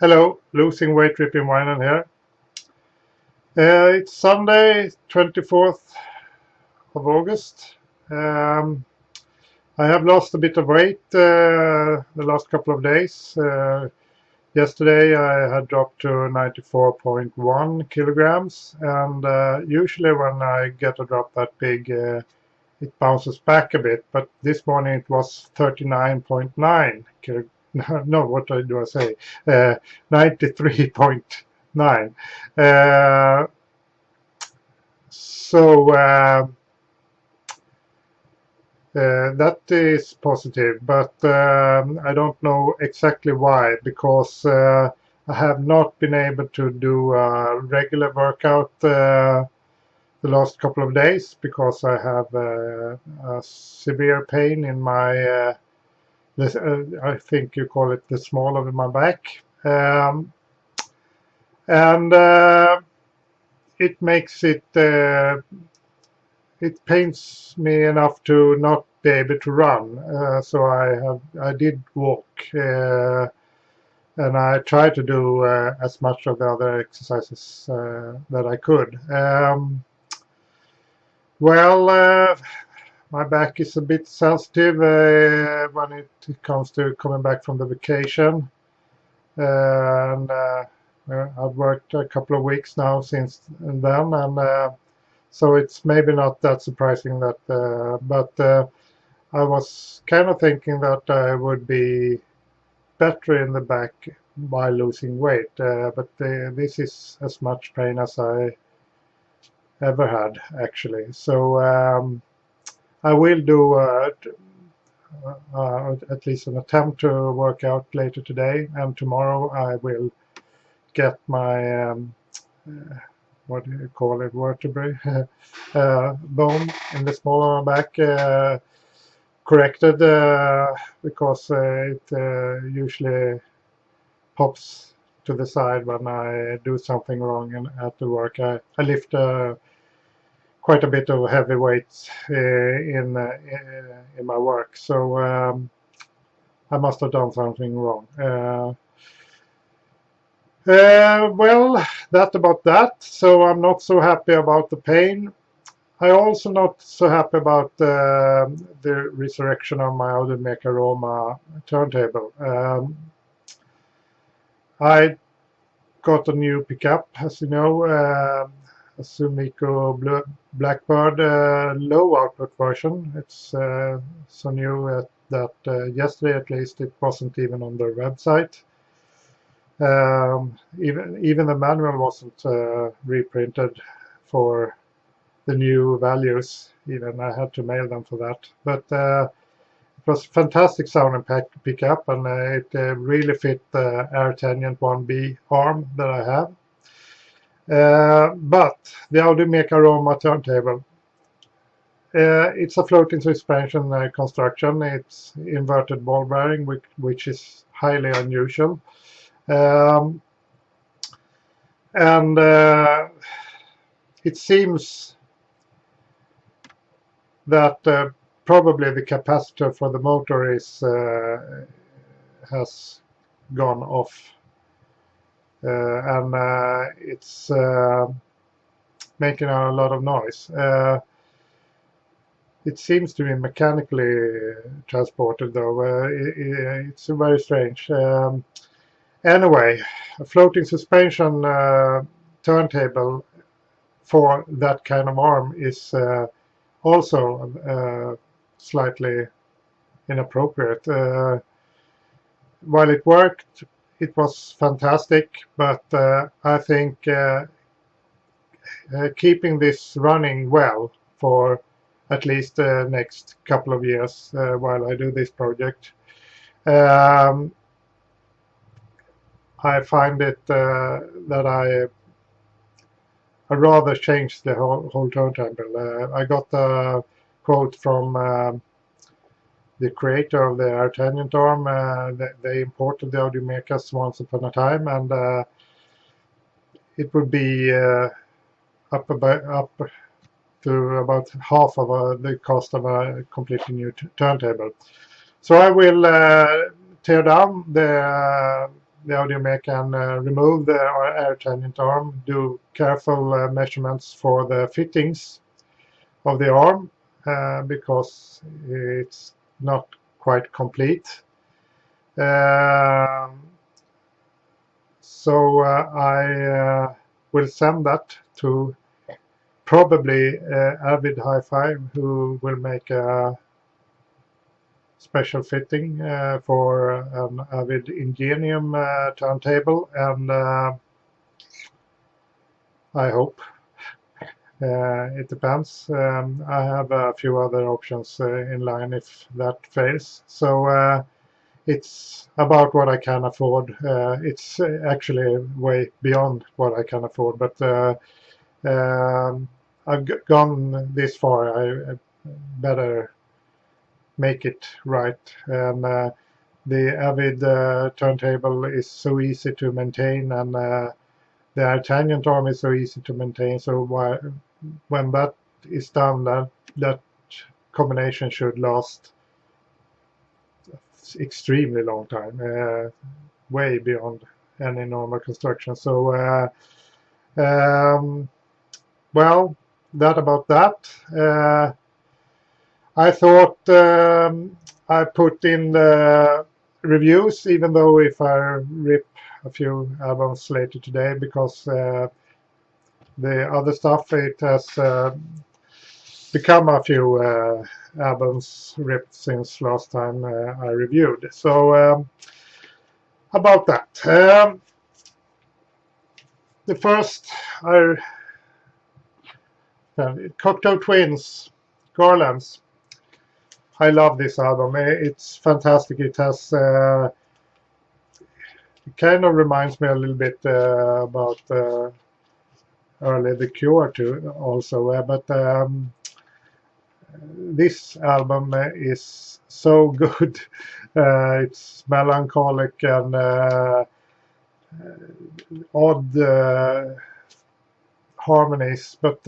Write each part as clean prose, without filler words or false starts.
Hello, Losing Weight Ripping Wine here. It's Sunday, 24th of August. I have lost a bit of weight the last couple of days. Yesterday I had dropped to 94.1 kilograms, and usually when I get a drop that big, it bounces back a bit. But this morning it was 39.9 kilograms. No, what do I say? 93.9. That is positive, but I don't know exactly why, because I have not been able to do a regular workout the last couple of days because I have a severe pain in my I think you call it the small of my back, and it makes it pains me enough to not be able to run. So I did walk, and I tried to do as much of the other exercises that I could. My back is a bit sensitive when it comes to coming back from the vacation, and I've worked a couple of weeks now since then, and so it's maybe not that surprising that, but I was kind of thinking that I would be better in the back by losing weight, but this is as much pain as I ever had, actually. So I will do at least an attempt to work out later today, and tomorrow I will get my what do you call it, vertebrae bone in the small of my back corrected, because it usually pops to the side when I do something wrong at the work. I lift quite a bit of heavy weights in my work, so I must have done something wrong. Well, that about that. So I'm not so happy about the pain. I also not so happy about the resurrection of my Audiomaker Aroma turntable. I got a new pickup, as you know, a Sumiko Blackbird low output version. It's so new that yesterday at least it wasn't even on their website. Even the manual wasn't reprinted for the new values. Even I had to mail them for that. But it was fantastic sound and pickup, and it really fit the Air Tangent 1B arm that I have. But the Audiomaker Aroma turntable, it's a floating suspension construction. It's inverted ball bearing, which is highly unusual. And it seems that probably the capacitor for the motor has gone off, and it's making a lot of noise. It seems to be mechanically transported, though. It's very strange. Anyway, a floating suspension turntable for that kind of arm is also slightly inappropriate. While it worked, it was fantastic, but I think keeping this running well for at least the next couple of years while I do this project, I find it that I'd rather change the whole turntable. I got a quote from the creator of the Air Tangent arm. They imported the Audiomakers once upon a time, and it would be up to about half of the cost of a completely new turntable. So I will tear down the the audio mech can remove the air tangent arm, do careful measurements for the fittings of the arm because it's not quite complete. So I will send that to probably Avid Hi-Fi, who will make a special fitting for an Avid Ingenium turntable, and I hope. It depends. I have a few other options in line if that fails. So it's about what I can afford. It's actually way beyond what I can afford, but I've gone this far. I better make it right. And the Avid turntable is so easy to maintain, and the tangent arm is so easy to maintain. So when that is done, that combination should last extremely long time, way beyond any normal construction. So well, that about that. I thought I put in the reviews, even though if I rip a few albums later today, because the other stuff, it has become a few albums ripped since last time I reviewed. So about that. The first Cocteau Twins, Garlands. I love this album. It's fantastic. It has it kind of reminds me a little bit about early The Cure too, also. But this album is so good. It's melancholic and odd harmonies, but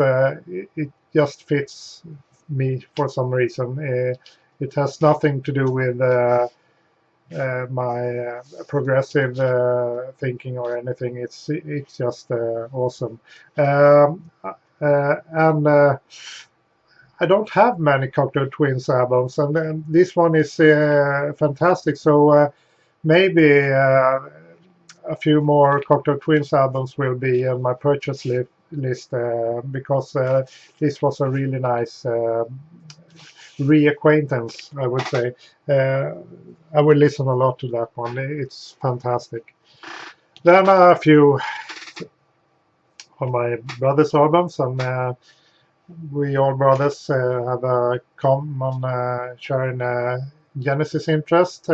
it just fits me for some reason. It has nothing to do with my progressive thinking or anything. It's just awesome. And I don't have many Cocteau Twins albums, and then this one is fantastic. So maybe a few more Cocteau Twins albums will be on my purchase list because this was a really nice reacquaintance, I would say. I will listen a lot to that one. It's fantastic. Then a few of my brother's albums, and we all brothers have a common sharing Genesis interest,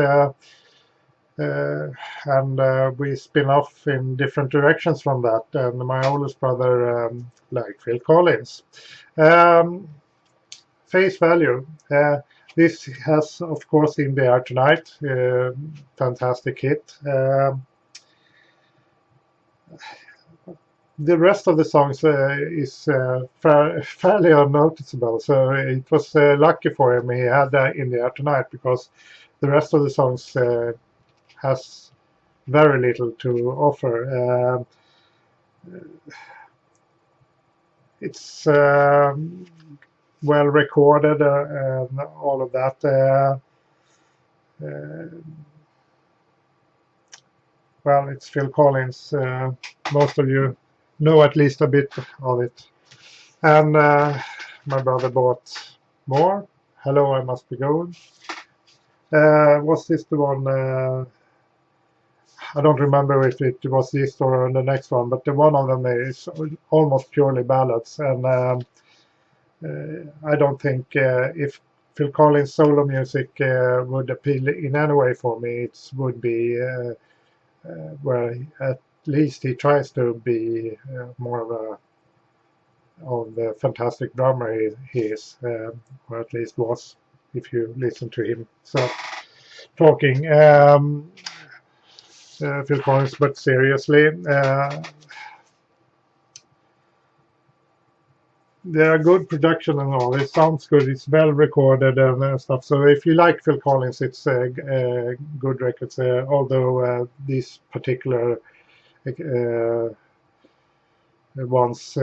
and we spin off in different directions from that. And my oldest brother liked Phil Collins. Face value. This has, of course, In the Air Tonight. Fantastic hit. The rest of the songs is fairly unnoticeable, so it was lucky for him he had In the Air Tonight, because the rest of the songs has very little to offer. It's well recorded and all of that. Well, it's Phil Collins. Most of you know at least a bit of it. And my brother bought more. Hello, I Must Be Going. Was this the one? I don't remember if it was this or the next one, but the one of them is almost purely ballads. And I don't think if Phil Collins' solo music would appeal in any way for me, it would be where at least he tries to be more of the fantastic drummer he is, or at least was, if you listen to him. So, talking Phil Collins, but seriously, there are good production and all. It sounds good. It's well recorded and stuff. So if you like Phil Collins, it's good records. Although these particular ones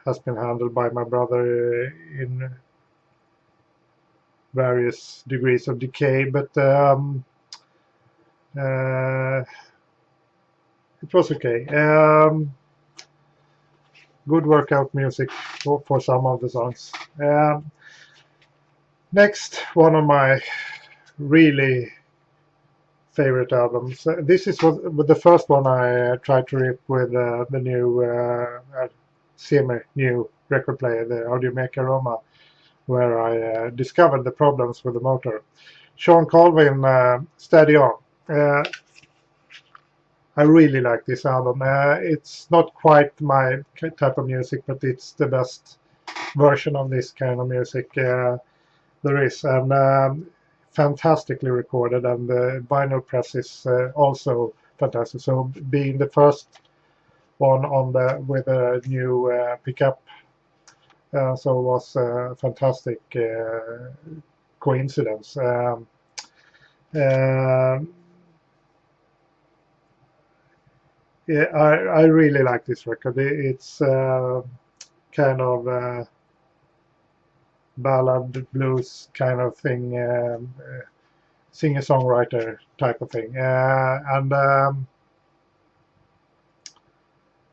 has been handled by my brother in various degrees of decay, but it was okay. Good workout music for some of the songs. Next, one of my really favorite albums. This is the first one I tried to rip with the new semi-new record player, the Audiomaker Roma, where I discovered the problems with the motor. Shawn Colvin, Steady On. I really like this album. It's not quite my type of music, but it's the best version of this kind of music there is, and fantastically recorded, and the vinyl press is also fantastic. So being the first one on with a new pickup, so it was a fantastic coincidence. Yeah, I really like this record. It's kind of ballad blues kind of thing, singer-songwriter type of thing, and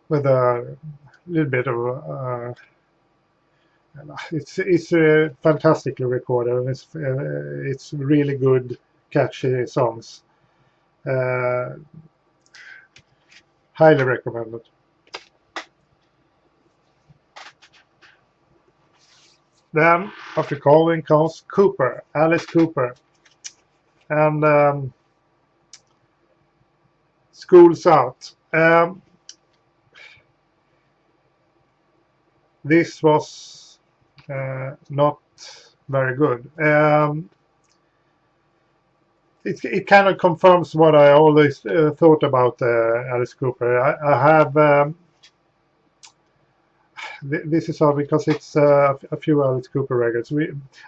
with a little bit of it's fantastically recorded, and it's really good, catchy songs. Highly recommended. Then after Colvin comes Cooper, Alice Cooper, and School's Out. This was not very good. It kind of confirms what I always thought about Alice Cooper. I have this is all because it's a few Alice Cooper records.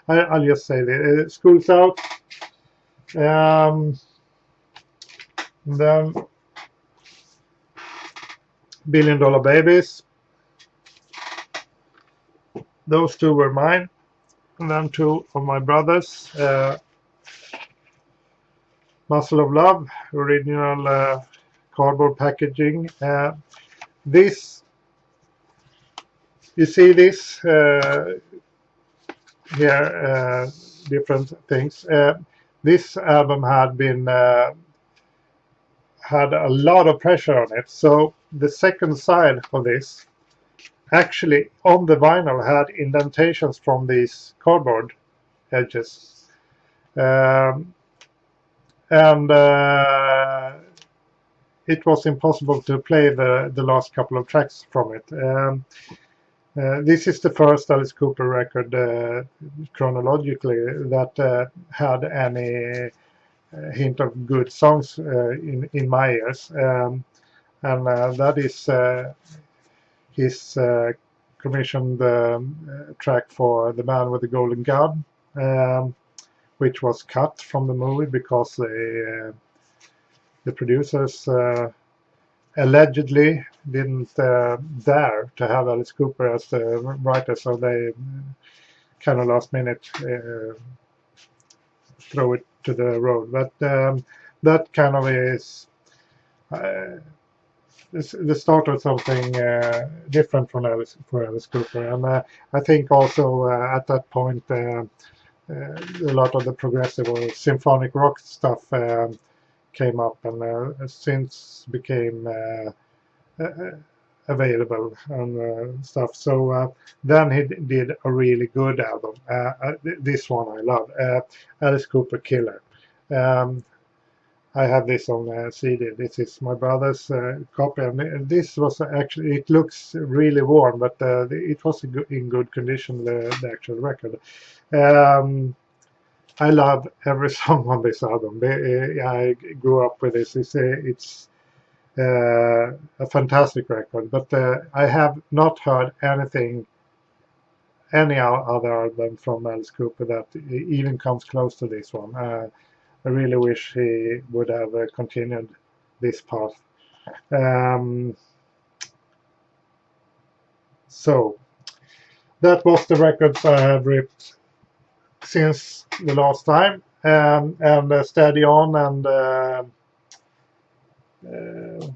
I'll just say that School's Out, then Billion Dollar Babies. Those two were mine, and then two of my brothers. Muscle of Love, original cardboard packaging. This, you see this here, different things. This album had been had a lot of pressure on it, so the second side of this actually on the vinyl had indentations from these cardboard edges. And it was impossible to play the last couple of tracks from it. This is the first Alice Cooper record chronologically that had any hint of good songs in my ears, and that is his commissioned track for The Man with the Golden Gun, which was cut from the movie because the producers allegedly didn't dare to have Alice Cooper as the writer, so they kind of last minute throw it to the road. But that kind of is the start of something different for Alice Cooper, and I think also at that point a lot of the progressive or symphonic rock stuff came up, and since became available and stuff. So then he did a really good album. This one I love, Alice Cooper Killer. I have this on CD. This is my brother's copy, and this was actually, it looks really worn, but it was in good condition, the actual record. I love every song on this album. I grew up with this. It's a fantastic record, but I have not heard anything any other album from Alice Cooper that even comes close to this one. I really wish he would have continued this path. So that was the records I have ripped since the last time, and Steady On and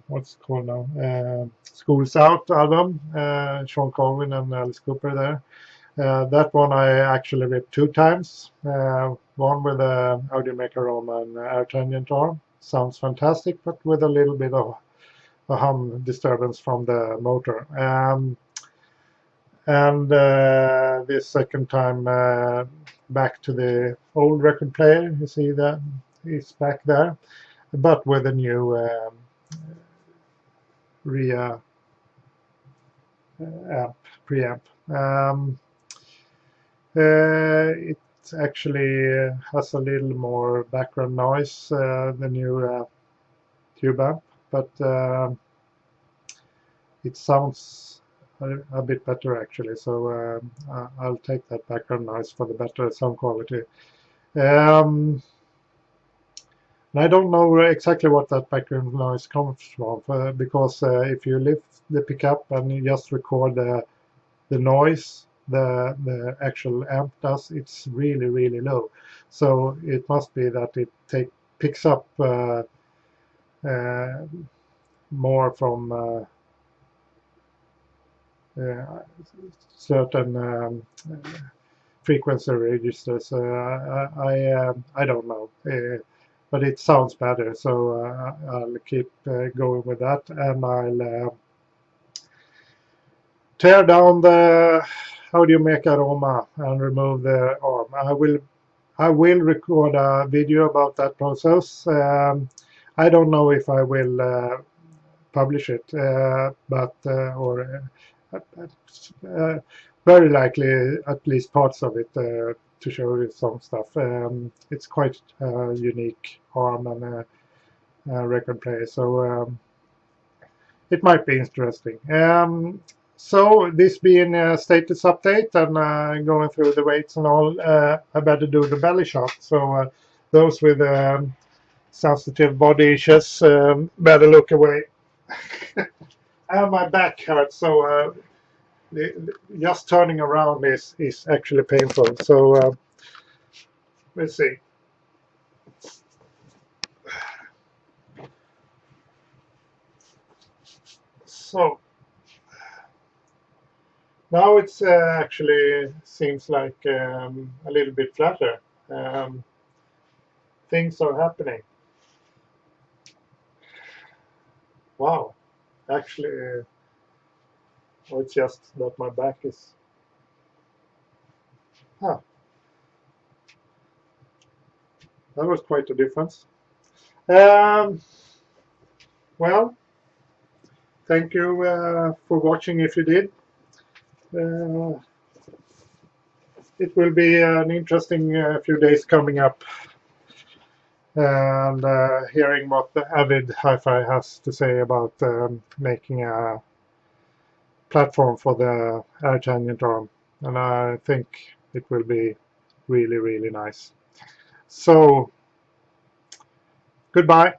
what's it called now? School's Out album, Shawn Colvin and Alice Cooper there. That one I actually ripped 2 times. One with a Audiomaker Roma and air tangent arm. Sounds fantastic, but with a little bit of a hum disturbance from the motor. And this second time back to the old record player. You see that he's back there, but with a new RIA preamp. It actually has a little more background noise, the new tube amp, but it sounds a bit better actually, so I'll take that background noise for the better sound quality. I don't know exactly what that background noise comes from, because if you lift the pickup and you just record the noise the actual amp does, it's really, really low. So it must be that it picks up more from certain frequency registers. I don't know, but it sounds better. So I'll keep going with that, and I'll tear down the Audiomaker Roma and remove the arm. I will record a video about that process. I don't know if I will publish it, but very likely at least parts of it to show you some stuff. It's quite a unique arm and a record player, so it might be interesting. So this being a status update and going through the weights and all, I better do the belly shot. So those with sensitive body issues better look away. And my back hurts, so just turning around is actually painful. So let's see. So now it's actually seems like a little bit flatter. Things are happening. Wow, actually, oh, it's just that my back is. Huh. That was quite a difference. Well, thank you for watching if you did. It will be an interesting few days coming up, and hearing what the Avid Hi-Fi has to say about making a platform for the air tangent arm, and I think it will be really, really nice. So, goodbye.